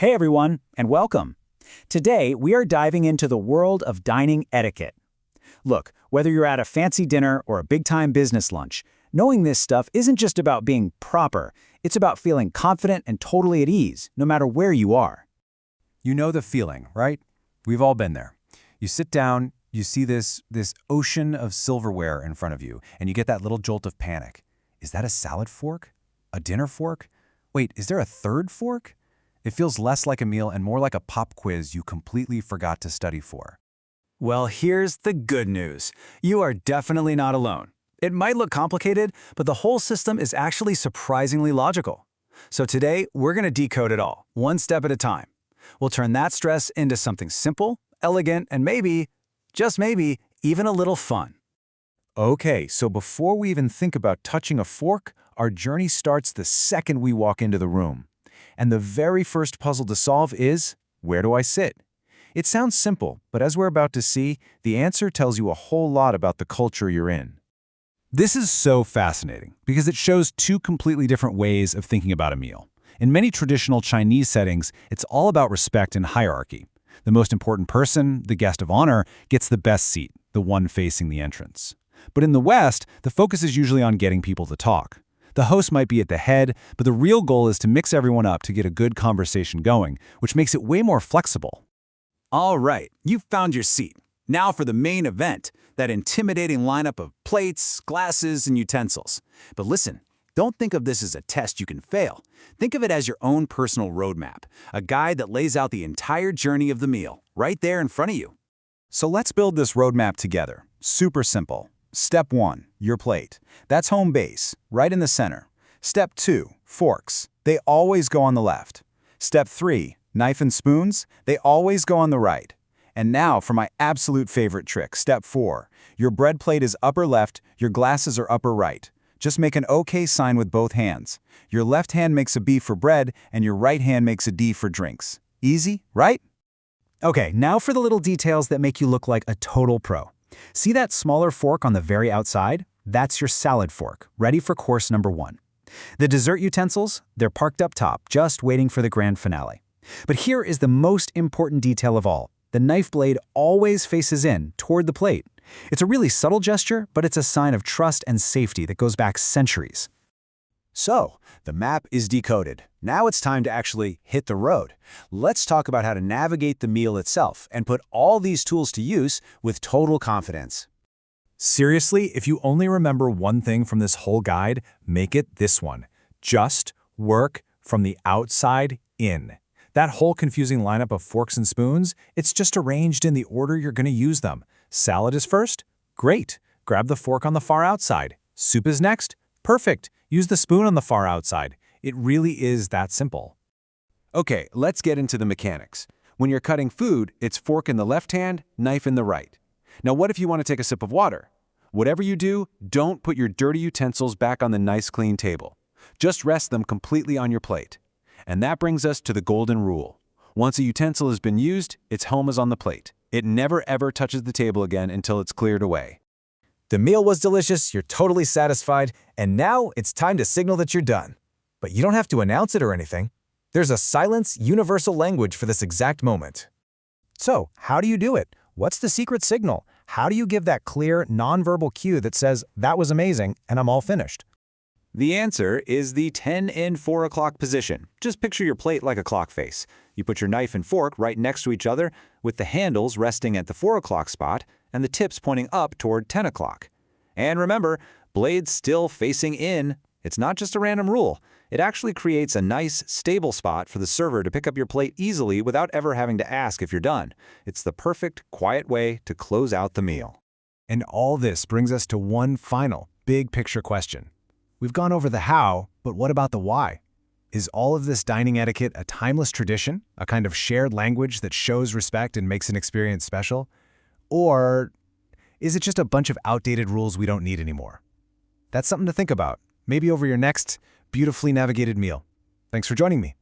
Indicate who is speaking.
Speaker 1: Hey everyone, and welcome. Today, we are diving into the world of dining etiquette. Look, whether you're at a fancy dinner or a big-time business lunch, knowing this stuff isn't just about being proper, it's about feeling confident and totally at ease, no matter where you are.
Speaker 2: You know the feeling, right? We've all been there. You sit down, you see this ocean of silverware in front of you, and you get that little jolt of panic. Is that a salad fork? A dinner fork? Wait, is there a third fork? It feels less like a meal and more like a pop quiz you completely forgot to study for.
Speaker 1: Well, here's the good news. You are definitely not alone. It might look complicated, but the whole system is actually surprisingly logical. So today, we're going to decode it all, one step at a time. We'll turn that stress into something simple, elegant, and maybe, just maybe, even a little fun.
Speaker 2: Okay, so before we even think about touching a fork, our journey starts the second we walk into the room. And the very first puzzle to solve is, where do I sit? It sounds simple, but as we're about to see, the answer tells you a whole lot about the culture you're in. This is so fascinating because it shows two completely different ways of thinking about a meal. In many traditional Chinese settings, it's all about respect and hierarchy. The most important person, the guest of honor, gets the best seat, the one facing the entrance. But in the West, the focus is usually on getting people to talk. The host might be at the head, but the real goal is to mix everyone up to get a good conversation going, which makes it way more flexible.
Speaker 1: All right, you've found your seat. Now for the main event, that intimidating lineup of plates, glasses, and utensils. But listen, don't think of this as a test you can fail. Think of it as your own personal roadmap, a guide that lays out the entire journey of the meal, right there in front of you.
Speaker 2: So let's build this roadmap together. Super simple. Step 1, your plate. That's home base, right in the center. Step 2, forks. They always go on the left. Step 3, knife and spoons. They always go on the right. And now for my absolute favorite trick, step 4. Your bread plate is upper left, your glasses are upper right. Just make an OK sign with both hands. Your left hand makes a B for bread, and your right hand makes a D for drinks. Easy, right?
Speaker 1: Okay, now for the little details that make you look like a total pro. See that smaller fork on the very outside? That's your salad fork, ready for course number 1. The dessert utensils, they're parked up top, just waiting for the grand finale. But here is the most important detail of all. The knife blade always faces in, toward the plate. It's a really subtle gesture, but it's a sign of trust and safety that goes back centuries.
Speaker 3: So, the map is decoded. Now it's time to actually hit the road. Let's talk about how to navigate the meal itself and put all these tools to use with total confidence.
Speaker 2: Seriously, if you only remember one thing from this whole guide, make it this one. Just work from the outside in. That whole confusing lineup of forks and spoons, it's just arranged in the order you're going to use them. Salad is first? Great. Grab the fork on the far outside. Soup is next? Perfect. Use the spoon on the far outside. It really is that simple.
Speaker 3: Okay, let's get into the mechanics. When you're cutting food, it's fork in the left hand, knife in the right. Now what if you want to take a sip of water? Whatever you do, don't put your dirty utensils back on the nice clean table. Just rest them completely on your plate. And that brings us to the golden rule. Once a utensil has been used, its home is on the plate. It never ever touches the table again until it's cleared away.
Speaker 4: The meal was delicious, you're totally satisfied, and now it's time to signal that you're done. But you don't have to announce it or anything. There's a silence universal language for this exact moment. So, how do you do it? What's the secret signal? How do you give that clear, nonverbal cue that says, that was amazing, and I'm all finished?
Speaker 3: The answer is the 10 in 4 o'clock position. Just picture your plate like a clock face. You put your knife and fork right next to each other, with the handles resting at the 4 o'clock spot and the tips pointing up toward 10 o'clock. And remember, blades still facing in. It's not just a random rule. It actually creates a nice, stable spot for the server to pick up your plate easily without ever having to ask if you're done. It's the perfect, quiet way to close out the meal.
Speaker 4: And all this brings us to one final, big picture question. We've gone over the how, but what about the why? Is all of this dining etiquette a timeless tradition, a kind of shared language that shows respect and makes an experience special? Or is it just a bunch of outdated rules we don't need anymore? That's something to think about, maybe over your next beautifully navigated meal. Thanks for joining me.